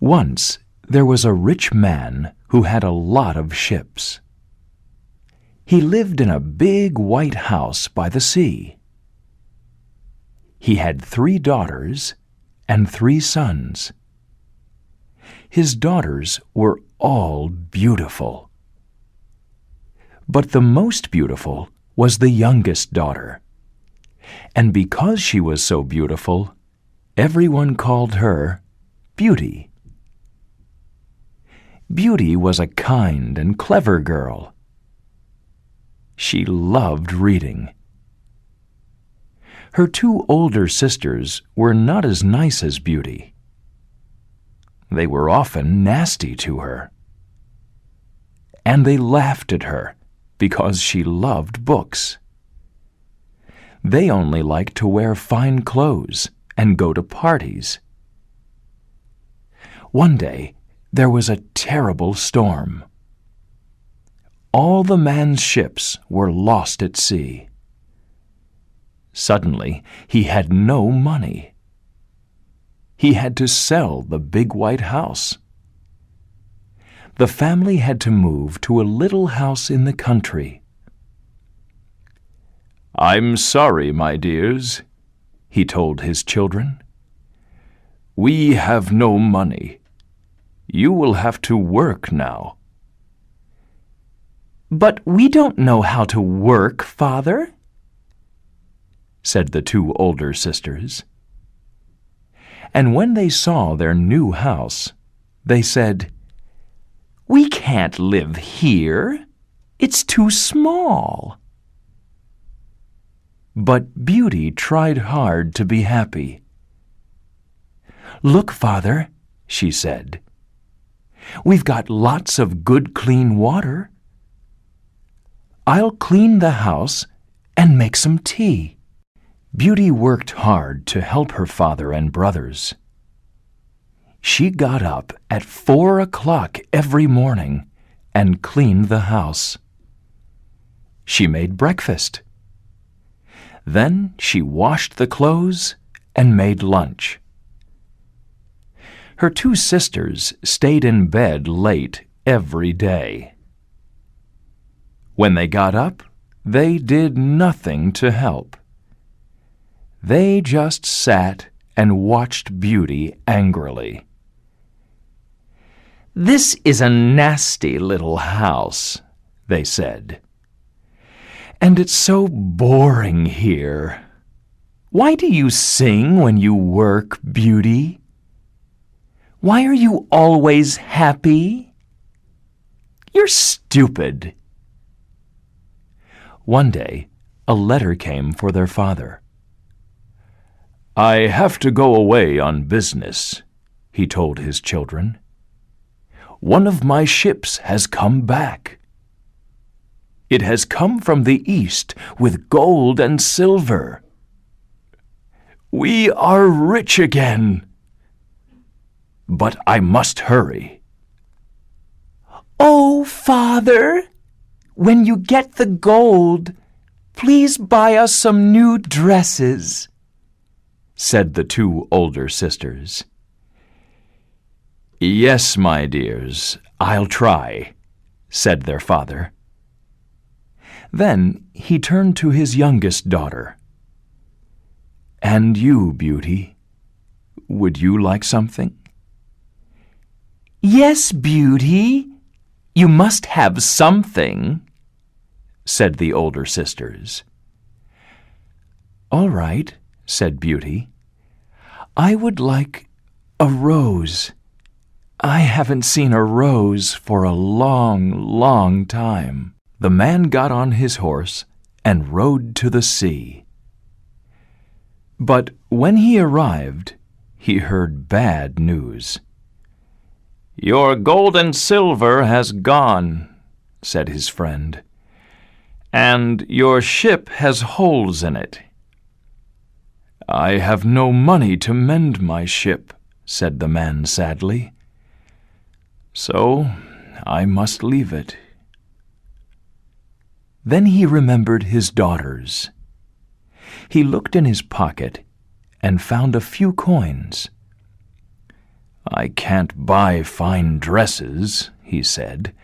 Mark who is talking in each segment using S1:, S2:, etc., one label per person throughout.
S1: Once there was a rich man who had a lot of ships. He lived in a big white house by the sea. He had 3 daughters and 3 sons. His daughters were all beautiful. But the most beautiful was the youngest daughter. And because she was so beautiful, everyone called her Beauty. Beauty was a kind and clever girl. She loved reading. Her 2 older sisters were not as nice as Beauty. They were often nasty to her. And they laughed at her because she loved books. They only liked to wear fine clothes and go to parties. One day, there was a terrible storm. All the man's ships were lost at sea. Suddenly, he had no money. He had to sell the big white house. The family had to move to a little house in the country. "I'm sorry, my dears," he told his children. "We have no money. You will have to work now."
S2: "But we don't know how to work, Father,"
S1: said the 2 older sisters. And when they saw their new house, they said,
S2: "We can't live here. It's too small."
S1: But Beauty tried hard to be happy. "Look, Father," she said. "We've got lots of good clean water. I'll clean the house and make some tea." Beauty worked hard to help her father and brothers. She got up at 4 o'clock every morning and cleaned the house. She made breakfast. Then she washed the clothes and made lunch. Her 2 sisters stayed in bed late every day. When they got up, they did nothing to help. They just sat and watched Beauty angrily.
S2: "This is a nasty little house," they said.
S1: "And it's so boring here. Why do you sing when you work, Beauty?
S2: Why are you always happy?
S1: You're stupid." One day, a letter came for their father. "I have to go away on business," he told his children. "One of my ships has come back. It has come from the east with gold and silver. We are rich again. But I must hurry."
S2: "Oh, Father, when you get the gold, please buy us some new dresses,"
S1: said the 2 older sisters. "Yes, my dears, I'll try," said their father. Then he turned to his youngest daughter. "And you, Beauty, would you like something?"
S2: "Yes, Beauty, you must have something,"
S1: said the older sisters. "All right," said Beauty. "I would like a rose. I haven't seen a rose for a long, long time." The man got on his horse and rode to the sea. But when he arrived, he heard bad news. "Your gold and silver has gone," said his friend, "and your ship has holes in it." "I have no money to mend my ship," said the man sadly. "So I must leave it." Then he remembered his daughters. He looked in his pocket and found a few coins. "I can't buy fine dresses," he said,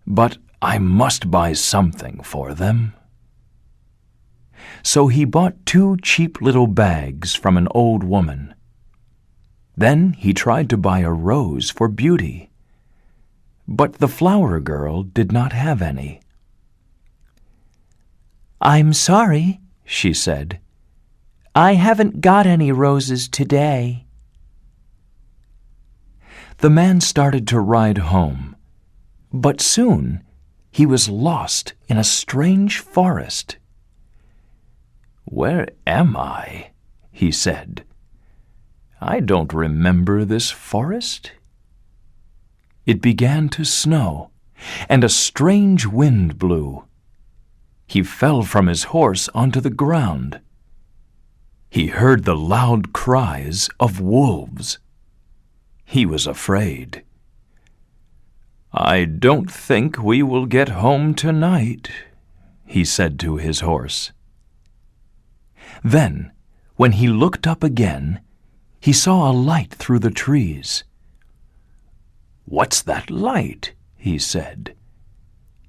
S1: "but I must buy something for them." So he bought 2 cheap little bags from an old woman. Then he tried to buy a rose for Beauty, but the flower girl did not have any.
S2: "I'm sorry," she said. "I haven't got any roses today."
S1: The man started to ride home, but soon he was lost in a strange forest. "Where am I?" he said. "I don't remember this forest." It began to snow, and a strange wind blew. He fell from his horse onto the ground. He heard the loud cries of wolves. He was afraid. "I don't think we will get home tonight," he said to his horse. Then, when he looked up again, he saw a light through the trees. "What's that light?" he said.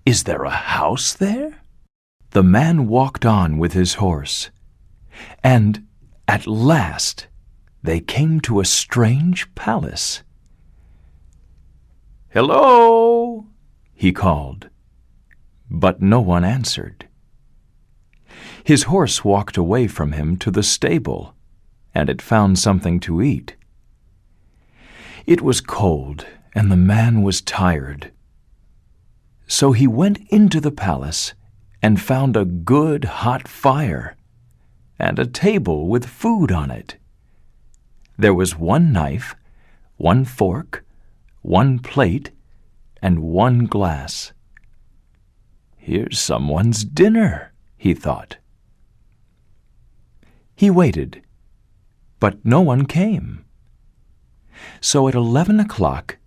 S1: "Is there a house there?" The man walked on with his horse, and at last they came to a strange palace. "Hello!" he called, but no one answered. His horse walked away from him to the stable, and it found something to eat. It was cold, and the man was tired. So he went into the palace and found a good hot fire and a table with food on it. There was 1 knife, 1 fork, 1 plate, and 1 glass. "Here's someone's dinner," he thought. He waited, but no one came. So at 11 o'clock,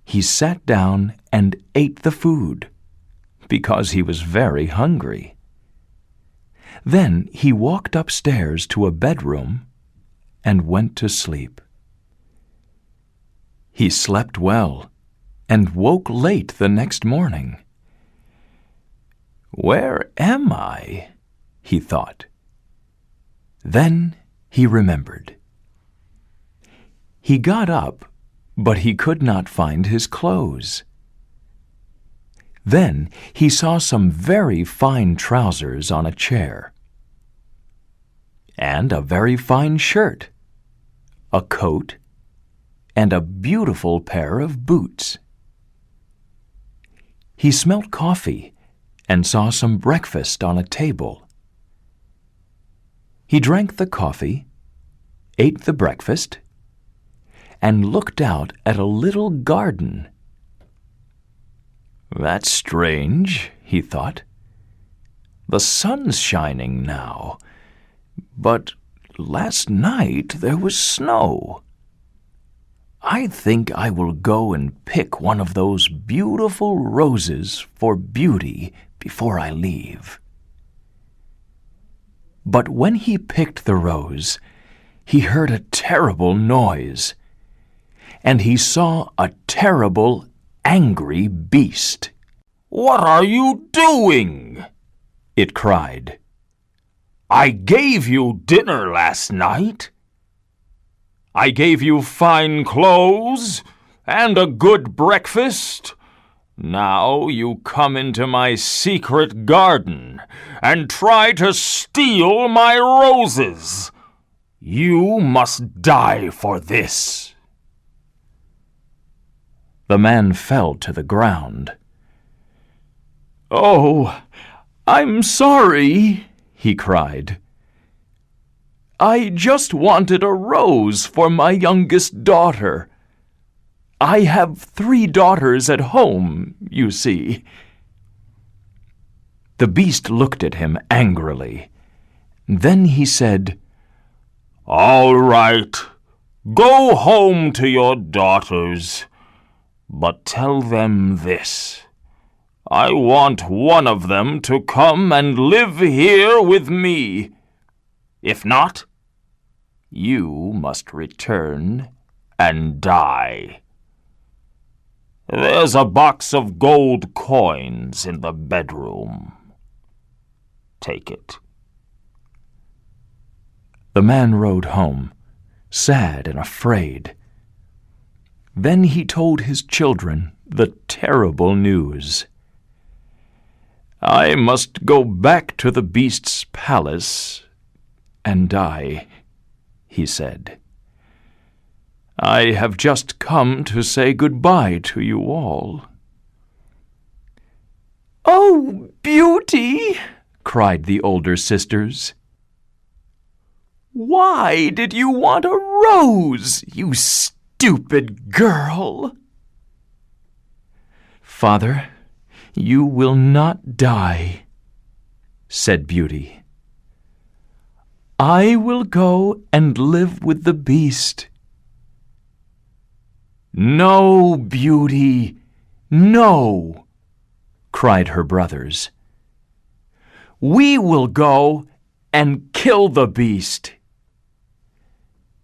S1: he sat down and ate the food, because he was very hungry. Then he walked upstairs to a bedroom and went to sleep. He slept well and woke late the next morning. "Where am I?" he thought. Then he remembered. He got up, but he could not find his clothes. Then he saw some very fine trousers on a chair, and a very fine shirt, a coat, and a beautiful pair of boots. He smelt coffee and saw some breakfast on a table. He drank the coffee, ate the breakfast, and looked out at a little garden. "That's strange," he thought. "The sun's shining now, but last night there was snow. I think I will go and pick one of those beautiful roses for Beauty before I leave." But when he picked the rose, he heard a terrible noise, and he saw a terrible, angry beast. "What are you doing?" it cried. "I gave you dinner last night. I gave you fine clothes and a good breakfast. Now you come into my secret garden and try to steal my roses. You must die for this." The man fell to the ground. "Oh, I'm sorry," he cried. "I just wanted a rose for my youngest daughter. I have 3 daughters at home, you see." The beast looked at him angrily. Then he said, "All right, go home to your daughters, but tell them this. I want one of them to come and live here with me. If not, you must return
S3: and die. There's a box of gold coins in the bedroom. Take it."
S1: The man rode home, sad and afraid. Then he told his children the terrible news. "I must go back to the beast's palace and die," he said. "I have just come to say goodbye to you all."
S2: "Oh, Beauty!"
S1: cried the older sisters.
S2: "Why did you want a rose, you stupid girl?"
S1: "Father, you will not die," said Beauty. "I will go and live with the beast." "No, Beauty, no!" cried her brothers. "We will go and kill the beast."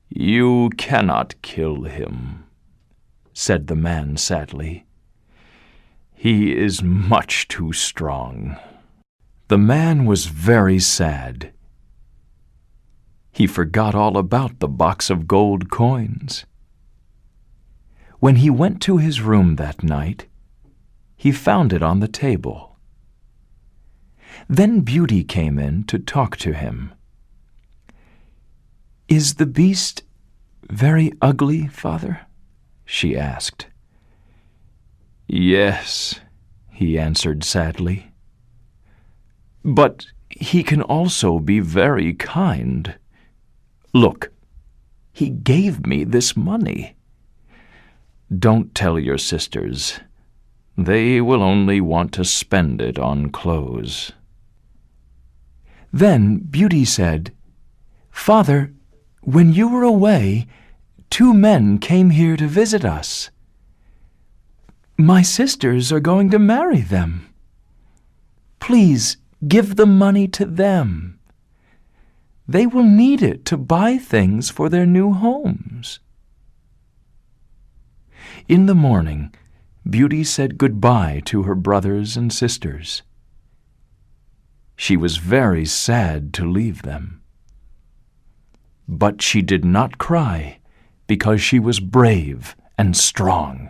S1: "You cannot kill him," said the man sadly. "He is much too strong." The man was very sad. He forgot all about the box of gold coins. When he went to his room that night, he found it on the table. Then Beauty came in to talk to him. "Is the beast very ugly, Father?" she asked. "Yes," he answered sadly. "But he can also be very kind. Look, he gave me this money. Don't tell your sisters. They will only want to spend it on clothes." Then Beauty said, "Father, when you were away, 2 men came here to visit us. My sisters are going to marry them. Please give the money to them. They will need it to buy things for their new homes." In the morning, Beauty said goodbye to her brothers and sisters. She was very sad to leave them. But she did not cry because she was brave and strong.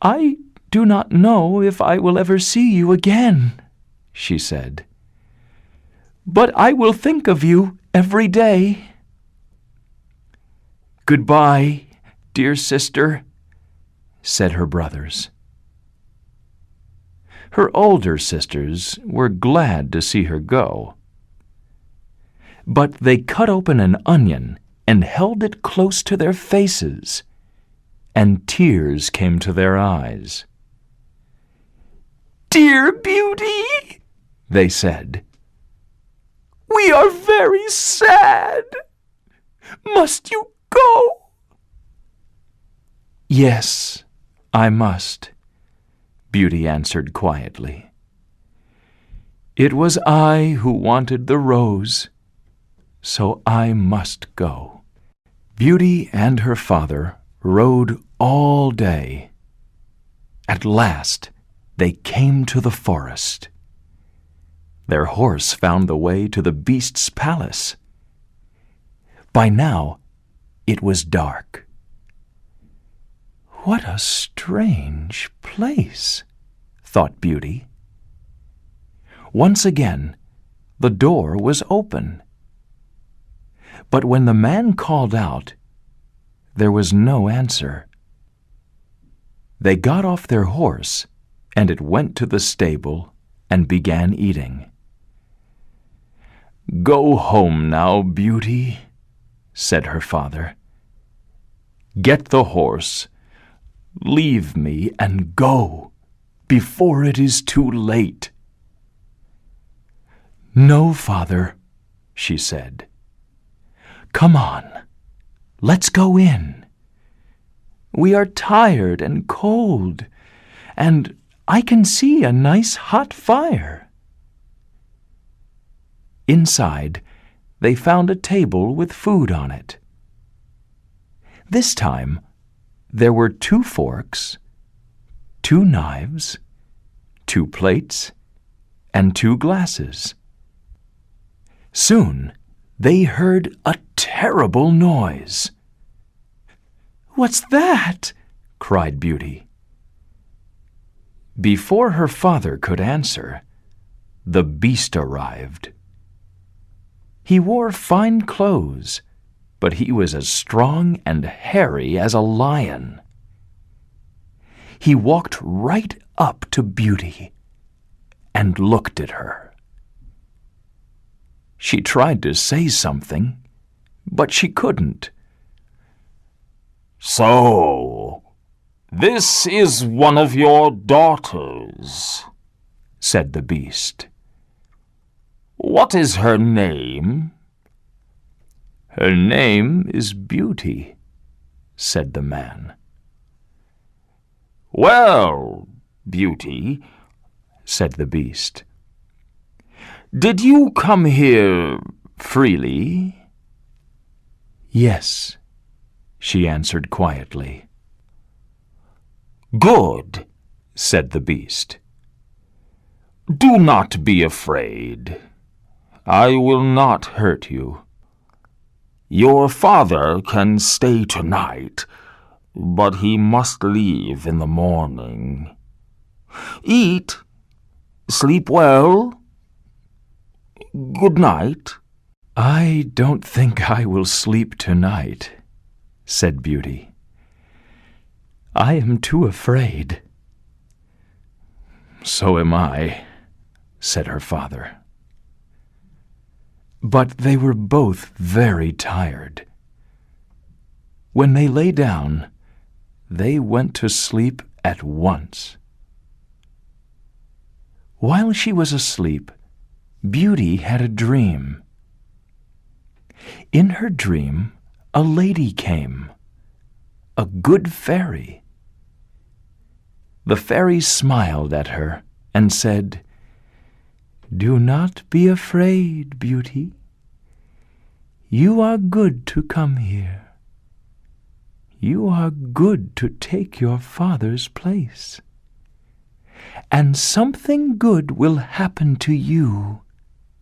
S1: "I do not know if I will ever see you again," she said. "But I will think of you every day." "Goodbye, dear sister," said her brothers. Her older sisters were glad to see her go. But they cut open an onion and held it close to their faces, and tears came to their eyes.
S2: "Dear Beauty," they said, "we are very sad. Must you go?"
S1: "Yes, I must," Beauty answered quietly. "It was I who wanted the rose, so I must go." Beauty and her father rode all day. At last they came to the forest. Their horse found the way to the beast's palace. By now it was dark. "What a strange place," thought Beauty. Once again, the door was open. But when the man called out, there was no answer. They got off their horse, and it went to the stable and began eating. "Go home now, Beauty," said her father. "Get the horse. Leave me and go, before it is too late." "No, Father," she said. "Come on, let's go in. We are tired and cold, and I can see a nice hot fire." Inside, they found a table with food on it. This time, there were 2 forks, 2 knives, 2 plates, and 2 glasses. Soon, they heard a terrible noise.
S2: "What's that?"
S1: cried Beauty. Before her father could answer, the beast arrived. He wore fine clothes, but he was as strong and hairy as a lion. He walked right up to Beauty and looked at her. She tried to say something, but she couldn't.
S3: "So, this is one of your daughters,"
S1: said the beast.
S3: "What is her name?"
S1: "Her name is Beauty," said the man.
S3: "Well, Beauty," said the beast, "did you come here freely?"
S1: "Yes," she answered quietly.
S3: "Good,"
S1: said the beast.
S3: "Do not be afraid. I will not hurt you. Your father can stay tonight, but he must leave in the morning. Eat, sleep well. Good night."
S1: "I don't think I will sleep tonight," said Beauty. "I am too afraid." "So am I," said her father. But they were both very tired. When they lay down, they went to sleep at once. While she was asleep, Beauty had a dream. In her dream, a lady came, a good fairy. The fairy smiled at her and said, "Do not be afraid, Beauty. You are good to come here. You are good to take your father's place. And something good will happen to you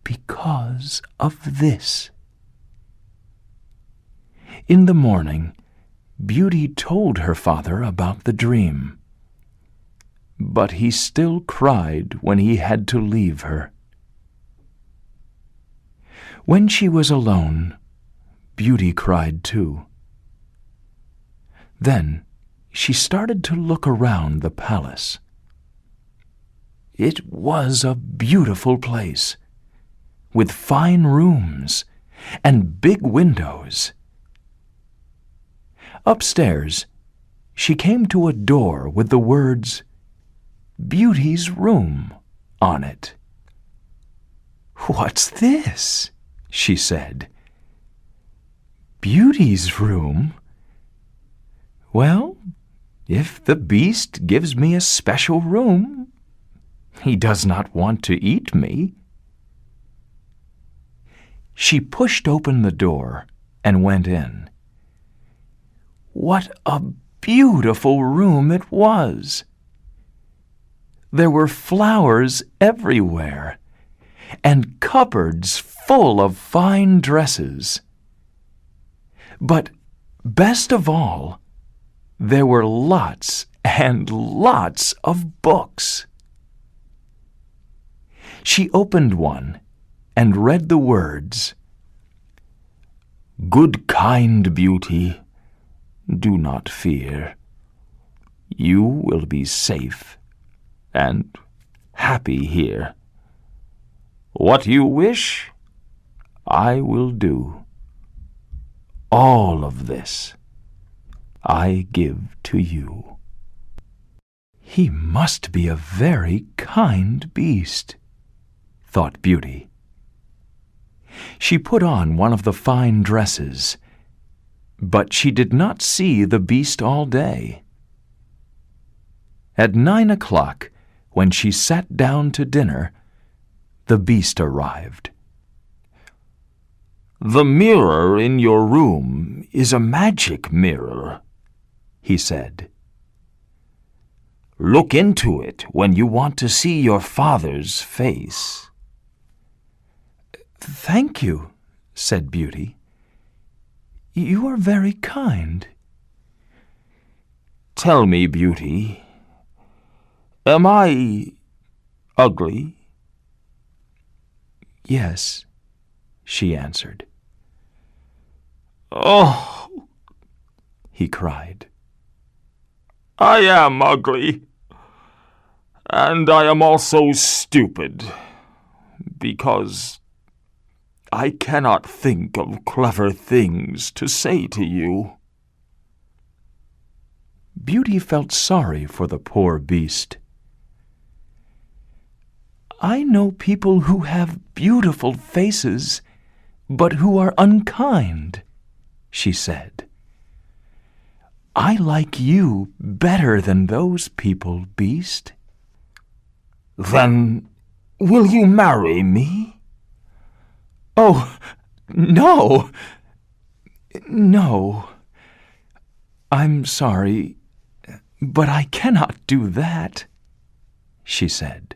S1: because of this." In the morning, Beauty told her father about the dream. But he still cried when he had to leave her. When she was alone, Beauty cried too. Then she started to look around the palace. It was a beautiful place, with fine rooms and big windows. Upstairs, she came to a door with the words, "Beauty's Room," on it. "What's this?" she said. "Beauty's room? Well, if the beast gives me a special room, he does not want to eat me." She pushed open the door and went in. What a beautiful room it was! There were flowers everywhere, and cupboards full of fine dresses. But best of all, there were lots and lots of books. She opened one and read the words, "Good kind Beauty, do not fear. You will be safe and happy here. What you wish, I will do. All of this I give to you." "He must be a very kind beast," thought Beauty. She put on one of the fine dresses, but she did not see the beast all day. At 9 o'clock, when she sat down to dinner, the beast arrived.
S3: "The mirror in your room is a magic mirror," he said. "Look into it when you want to see your father's face."
S2: "Thank you," said Beauty. "You are very kind."
S3: "Tell me, Beauty, am I ugly?"
S2: "Yes," she answered.
S3: "Oh," he cried, "I am ugly, and I am also stupid, because I cannot think of clever things to say to you."
S2: Beauty felt sorry for the poor beast. "I know people who have beautiful faces, but who are unkind," she said. "I like you better than those people, beast."
S3: "Then will you marry me?"
S2: "Oh, no! No. I'm sorry, but I cannot do that," she said.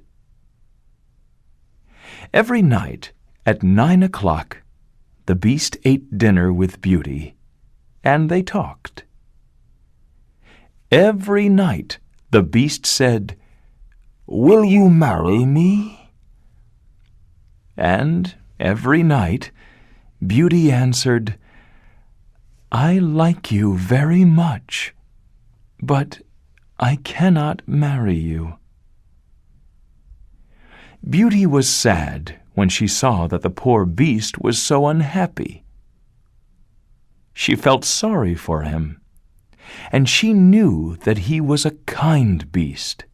S2: Every night at 9 o'clock, the beast ate dinner with Beauty, and they talked. Every night the beast said, "Will you marry me?" And every night Beauty answered, "I like you very much, but I cannot marry you." Beauty was sad when she saw that the poor beast was so unhappy. She felt sorry for him, and she knew that he was a kind beast.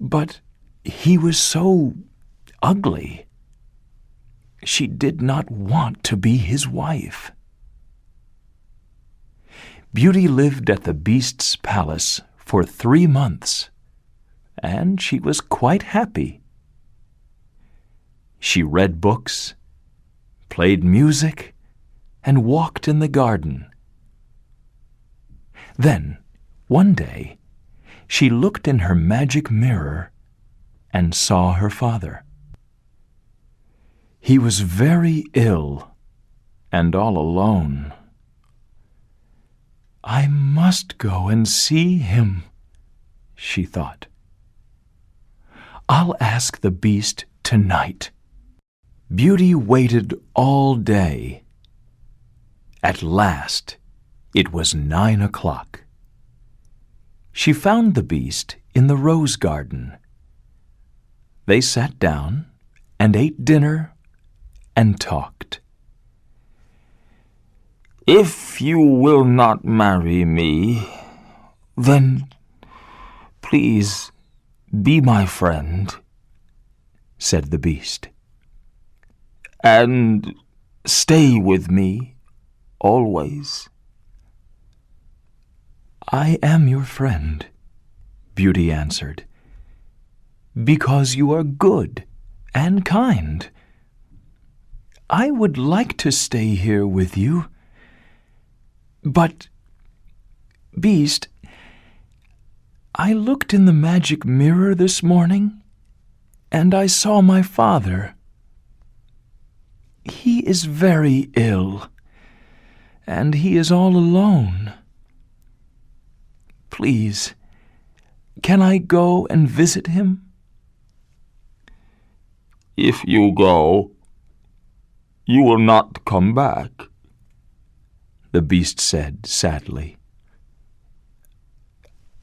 S2: But he was so ugly. She did not want to be his wife. Beauty lived at the beast's palace for 3 months, and she was quite happy. She read books, played music, and walked in the garden. Then, one day, she looked in her magic mirror and saw her father. He was very ill and all alone. "I must go and see him," she thought. "I'll ask the beast tonight." Beauty waited all day. At last, it was 9 o'clock. She found the beast in the rose garden. They sat down and ate dinner and talked.
S3: "If you will not marry me, then please be my friend," said the beast, "and stay with me always."
S2: "I am your friend," Beauty answered, "because you are good and kind. I would like to stay here with you. But, beast, I looked in the magic mirror this morning, and I saw my father. He is very ill, and he is all alone. Please, can I go and visit him?"
S3: "If you go, you will not come back," the beast said sadly.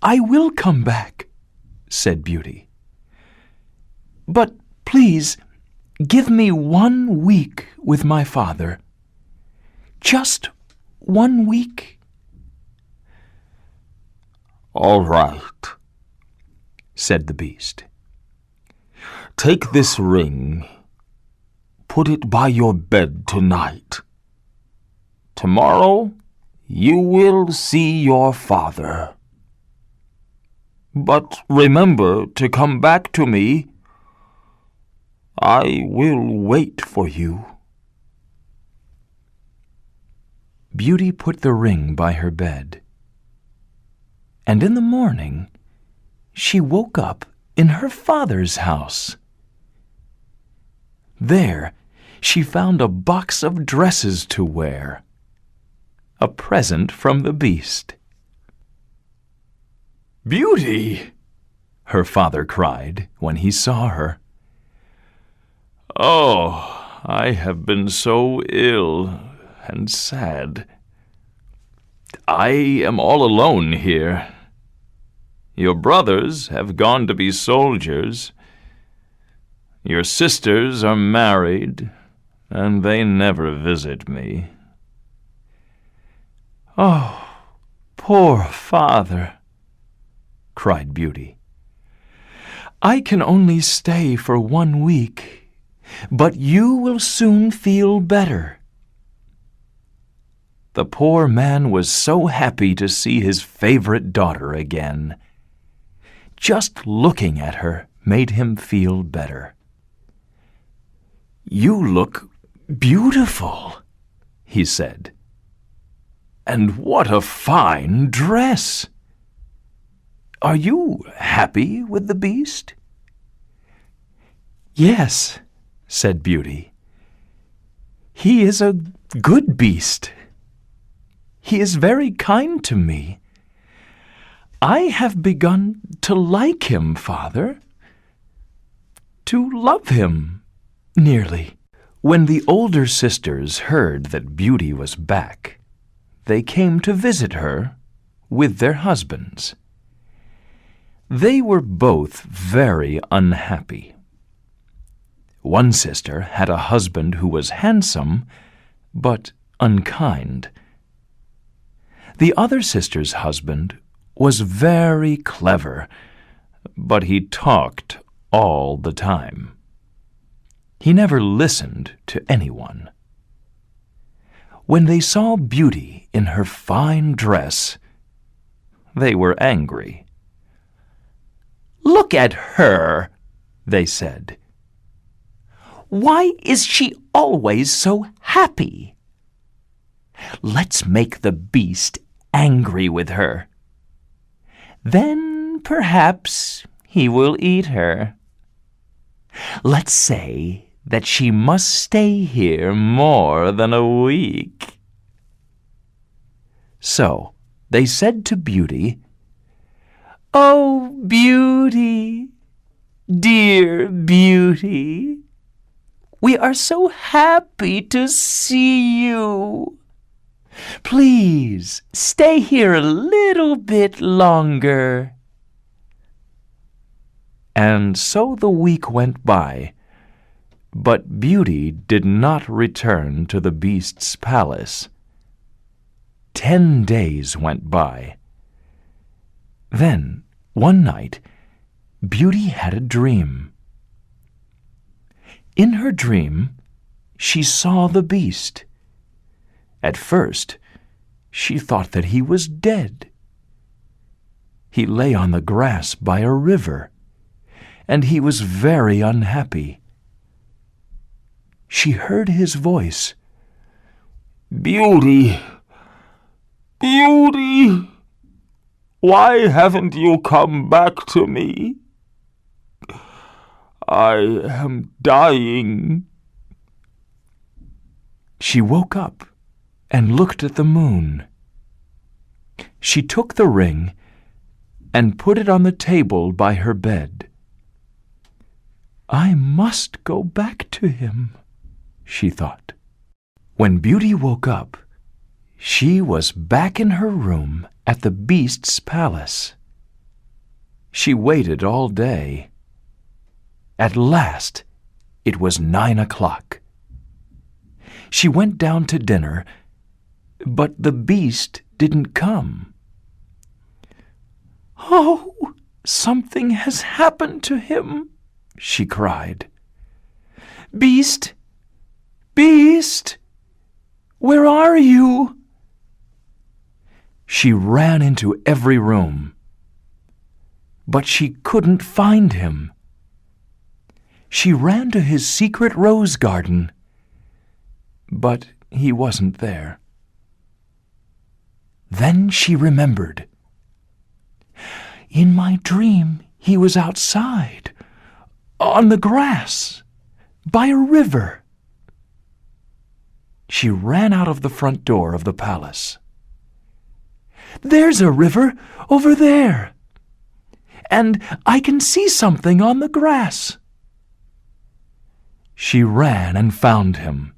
S2: "I will come back," said Beauty. "But please, give me 1 week with my father. Just 1 week."
S3: "All right," said the beast. "Take this ring. Put it by your bed tonight. Tomorrow you will see your father. But remember to come back to me. I will wait for you."
S2: Beauty put the ring by her bed. And in the morning, she woke up in her father's house. There, she found a box of dresses to wear, a present from the Beast. "Beauty!" her father cried when he saw her. "Oh, I have been so ill and sad. I am all alone here. Your brothers have gone to be soldiers. Your sisters are married, and they never visit me." "Oh, poor father," cried Beauty. "I can only stay for 1 week, but you will soon feel better." The poor man was so happy to see his favorite daughter again. Just looking at her made him feel better. "You look beautiful," he said. "And what a fine dress! Are you happy with the Beast?" "Yes," said Beauty. "He is a good beast. He is very kind to me. I have begun to like him, Father. To love him, nearly." When the older sisters heard that Beauty was back, they came to visit her with their husbands. They were both very unhappy. One sister had a husband who was handsome, but unkind. The other sister's husband was very clever, but he talked all the time. He never listened to anyone. When they saw Beauty in her fine dress, they were angry. "Look at her," they said. "Why is she always so happy? Let's make the Beast angry with her. Then perhaps he will eat her. Let's say that she must stay here more than a week." So they said to Beauty, "Oh, Beauty, dear Beauty, we are so happy to see you. Please stay here a little bit longer." And so the week went by, but Beauty did not return to the Beast's palace. 10 days went by. Then, one night, Beauty had a dream. In her dream, she saw the Beast. At first, she thought that he was dead. He lay on the grass by a river, and he was very unhappy. She heard his voice. "Beauty, Beauty, why haven't you come back to me? I am dying." She woke up and looked at the moon. She took the ring and put it on the table by her bed. "I must go back to him," she thought. When Beauty woke up, she was back in her room at the Beast's palace. She waited all day. At last, it was 9 o'clock. She went down to dinner, but the Beast didn't come. "Oh, something has happened to him," she cried. "Beast, Beast, where are you?" She ran into every room, but she couldn't find him. She ran to his secret rose garden, but he wasn't there. Then she remembered. In my dream, he was outside, on the grass, by a river. She ran out of the front door of the palace. There's a river over there, and I can see something on the grass. She ran and found him.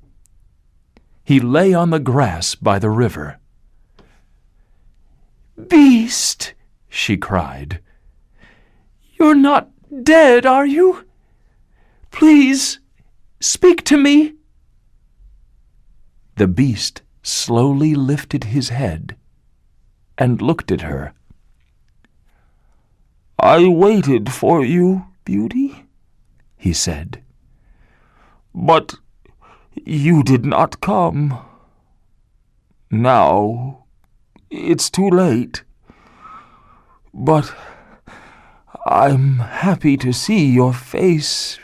S2: He lay on the grass by the river. "Beast!" she cried. "You're not dead, are you? Please, speak to me." The beast slowly lifted his head and looked at her.
S3: "I waited for you, Beauty," he said. "But you did not come. Now it's too late. But I'm happy to see your face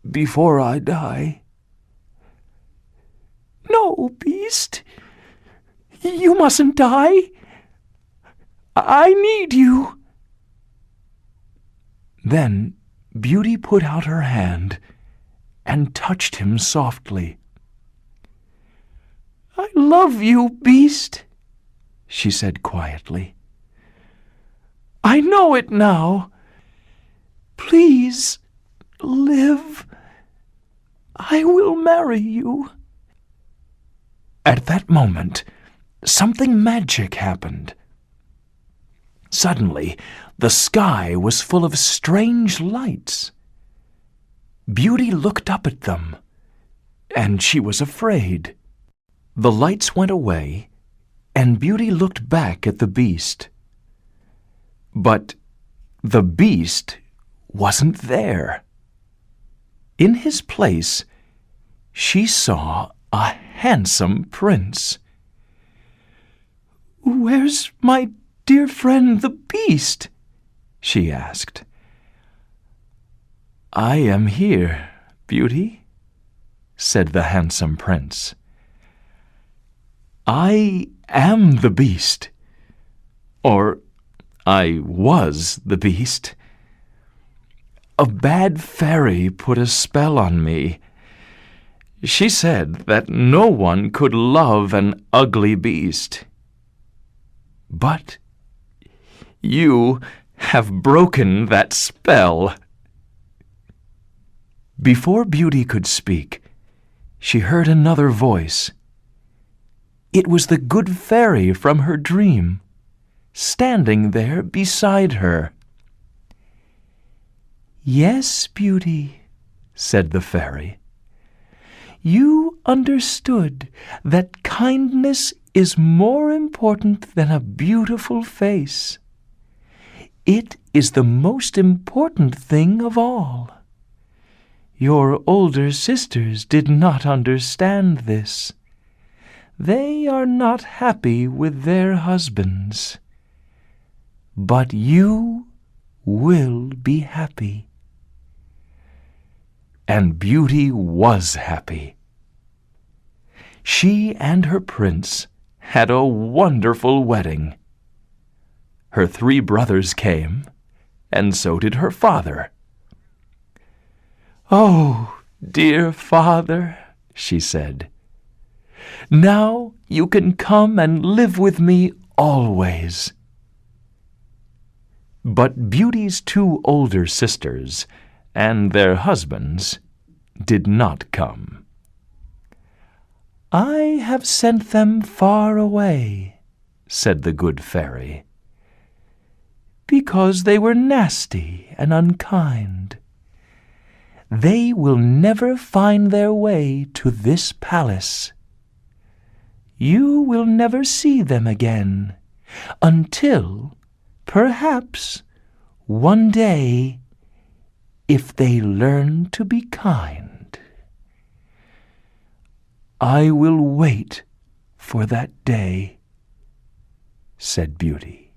S3: before I die."
S2: "No, Beast. You mustn't die. I need you." Then Beauty put out her hand and touched him softly. "I love you, Beast," she said quietly. "I know it now. Please, live. I will marry you." At that moment, something magic happened. Suddenly, the sky was full of strange lights. Beauty looked up at them, and she was afraid. The lights went away, and Beauty looked back at the beast. But the beast wasn't there. In his place, she saw a handsome prince. "Where's my dear friend the beast?" she asked. "I am here, Beauty," said the handsome prince. "I am the beast, or I was the beast. A bad fairy put a spell on me. She said that no one could love an ugly beast. But you have broken that spell." Before Beauty could speak, she heard another voice. It was the good fairy from her dream, standing there beside her. "Yes, Beauty," said the fairy. "You understood that kindness is more important than a beautiful face. It is the most important thing of all. Your older sisters did not understand this. They are not happy with their husbands. But you will be happy." And Beauty was happy. She and her prince had a wonderful wedding. Her 3 brothers came, and so did her father. "Oh, dear father," she said, "now you can come and live with me always." But Beauty's 2 older sisters and their husbands did not come. "I have sent them far away," said the good fairy, "because they were nasty and unkind. They will never find their way to this palace. You will never see them again until, perhaps, one day, if they learn to be kind. I will wait for that day," said Beauty.